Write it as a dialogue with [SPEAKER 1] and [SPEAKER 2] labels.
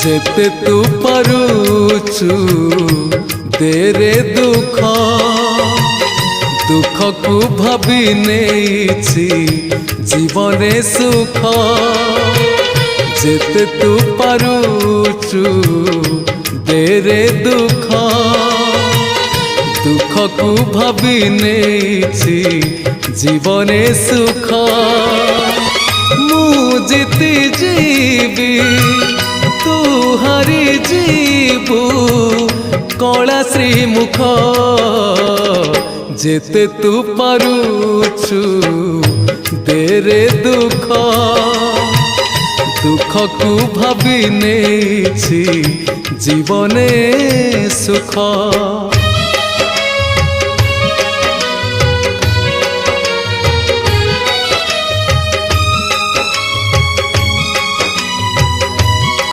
[SPEAKER 1] जेते तू पारुचु देरे दुख दुख को भाभी नेछि जीवने सुख जेते तू पारुचु देरे दुख दुख को भाभी नेछि जीवने सुख मु जीती जीवी तू हारी जीवु कला श्रीमुख जेते तू पारुचु देरे दुख दुख को भाभी नेछि जीवने सुख।